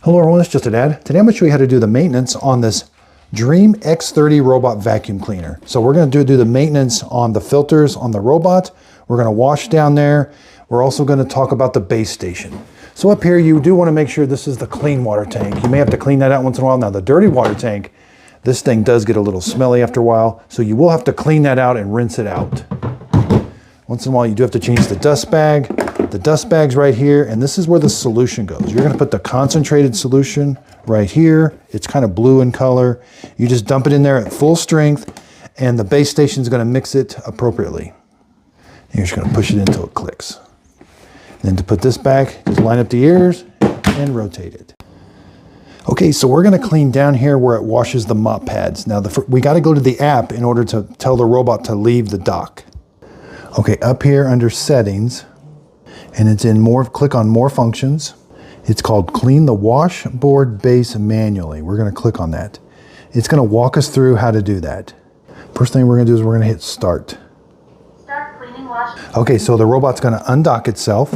Hello everyone, it's Just a Dad. Today I'm going to show you how to do the maintenance on this Dreame X30 robot vacuum cleaner. So we're going to do the maintenance on the filters on the robot. We're going to wash down there. We're also going to talk about the base station. So up here you do want to make sure this is the clean water tank. You may have to clean that out once in a while. Now the dirty water tank, this thing does get a little smelly after a while, so you will have to clean that out and rinse it out. Once in a while you do have to change the dust bag. The dust bag's right here, and this is where the solution goes. You're going to put the concentrated solution right here. It's kind of blue in color. You just dump it in there at full strength, and the base station is going to mix it appropriately. And you're just going to push it until it clicks. And then to put this back, just line up the ears and rotate it. Okay, so we're going to clean down here where it washes the mop pads. Now, we got to go to the app in order to tell the robot to leave the dock. Okay, up here under settings, and it's in more, click on more functions. It's called clean the washboard base manually. We're going to click on that. It's going to walk us through how to do that. First thing we're going to do is we're going to hit start. Start cleaning wash. Okay, so the robot's going to undock itself.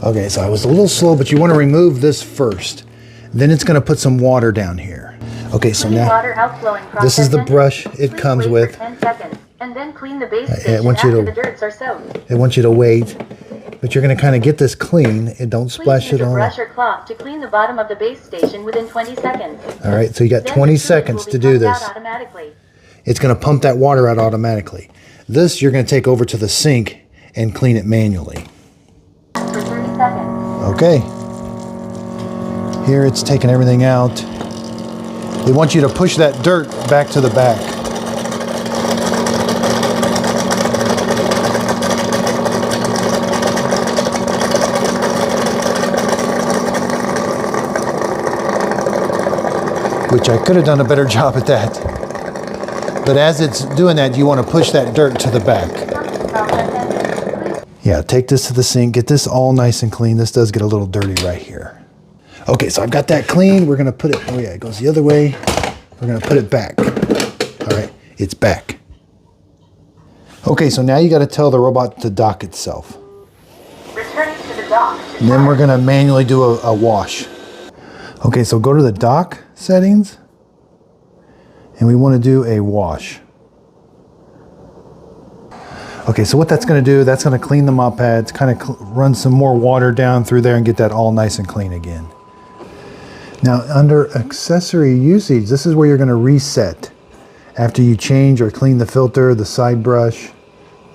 Okay, so I was a little slow, but you want to remove this first. Then it's going to put some water down here. Okay, so now this is the brush it comes with. 10 seconds. And then clean the base I station want you after to, the dirts are soaked. I want you to wait, but you're going to kind of get this clean and don't splash it on. Brush or cloth to clean the bottom of the base station within 20 seconds. All right, so you got 20 seconds to do this. It's going to pump that water out automatically. This you're going to take over to the sink and clean it manually. For 30 seconds. Okay. Here it's taking everything out. They want you to push that dirt back to the back. Which I could have done a better job at that. But as it's doing that, you want to push that dirt to the back. Yeah, take this to the sink, get this all nice and clean. This does get a little dirty right here. Okay, so I've got that clean. We're going to put it, oh yeah, it goes the other way. We're going to put it back. All right, it's back. Okay, so now you got to tell the robot to dock itself. Returning to the dock. And then we're going to manually do a wash. Okay, so go to the dock settings, and we want to do a wash. Okay, so what that's going to do, that's going to clean the mop pads, kind of run some more water down through there and get that all nice and clean again. Now, under accessory usage, this is where you're going to reset after you change or clean the filter, the side brush,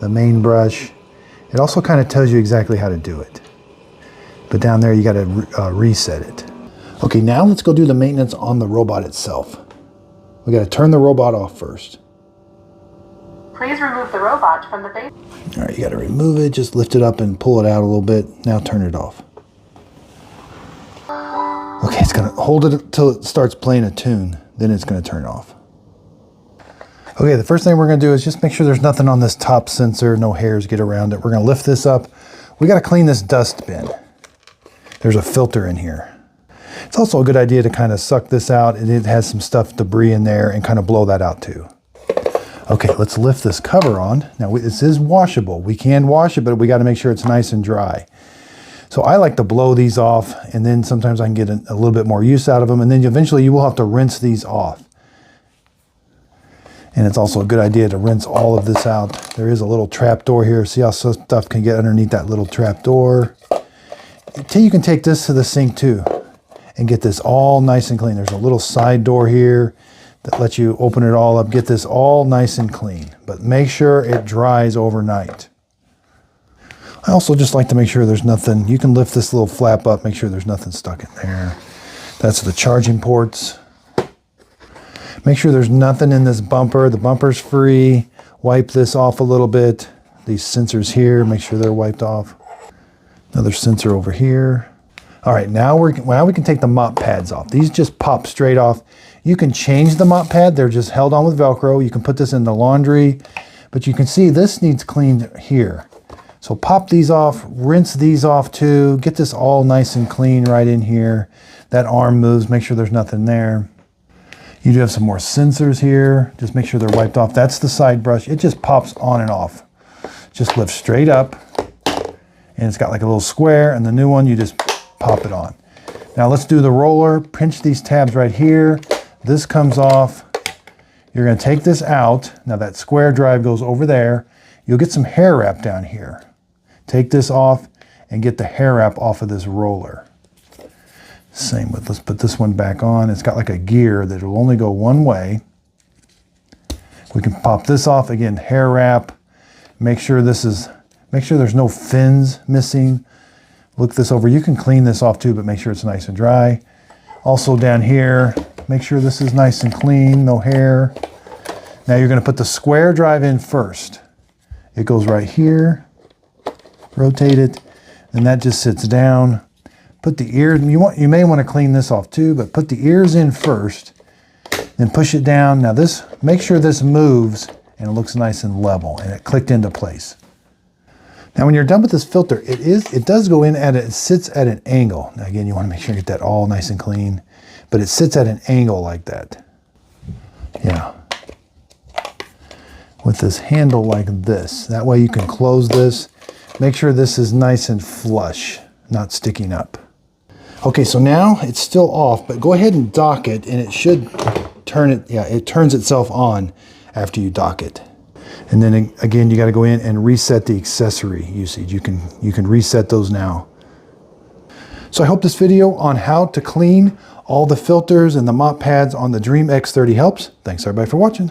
the main brush. It also kind of tells you exactly how to do it. But down there, you got to reset it. Okay, now let's go do the maintenance on the robot itself. We got to turn the robot off first. Please remove the robot from the base. All right, you got to remove it. Just lift it up and pull it out a little bit. Now turn it off. Okay, it's going to hold it until it starts playing a tune. Then it's going to turn off. Okay, the first thing we're going to do is just make sure there's nothing on this top sensor. No hairs get around it. We're going to lift this up. We got to clean this dust bin. There's a filter in here. It's also a good idea to kind of suck this out. It has some stuff, debris in there, and kind of blow that out too. Okay, let's lift this cover on. Now this is washable. We can wash it, but we got to make sure it's nice and dry. So I like to blow these off, and then sometimes I can get a little bit more use out of them, and then eventually you will have to rinse these off. And it's also a good idea to rinse all of this out. There is a little trap door here. See how stuff can get underneath that little trap door. You can take this to the sink too and get this all nice and clean. There's a little side door here that lets you open it all up, get this all nice and clean, but make sure it dries overnight. I also just like to make sure there's nothing, you can lift this little flap up, make sure there's nothing stuck in there. That's the charging ports. Make sure there's nothing in this bumper. The bumper's free. Wipe this off a little bit. These sensors here, make sure they're wiped off. Another sensor over here. All right, now we can take the mop pads off. These just pop straight off. You can change the mop pad. They're just held on with Velcro. You can put this in the laundry, but you can see this needs cleaned here. So pop these off, rinse these off too. Get this all nice and clean right in here. That arm moves, make sure there's nothing there. You do have some more sensors here. Just make sure they're wiped off. That's the side brush. It just pops on and off. Just lift straight up. And it's got like a little square, and the new one, you just pop it on. Now let's do the roller. Pinch these tabs right here. This comes off. You're going to take this out. Now that square drive goes over there. You'll get some hair wrap down here. Take this off and get the hair wrap off of this roller. Same with, let's put this one back on. It's got like a gear that will only go one way. We can pop this off again, hair wrap. Make sure there's no fins missing. Look this over. You can clean this off too, but make sure it's nice and dry. Also down here, make sure this is nice and clean, no hair. Now you're going to put the square drive in first. It goes right here. Rotate it, and that just sits down. Put the ears, you may want to clean this off too, but put the ears in first, then push it down. Now this, make sure this moves and it looks nice and level and it clicked into place. Now when you're done with this filter, it does go in it sits at an angle. Now again, you want to make sure you get that all nice and clean, but it sits at an angle like that. Yeah. With this handle like this. That way you can close this. Make sure this is nice and flush, not sticking up. Okay, so now it's still off, but go ahead and dock it and it should turn it, yeah, it turns itself on after you dock it. And then again, you got to go in and reset the accessory usage. You can reset those now. So I hope this video on how to clean all the filters and the mop pads on the Dreame X30 helps. Thanks everybody for watching.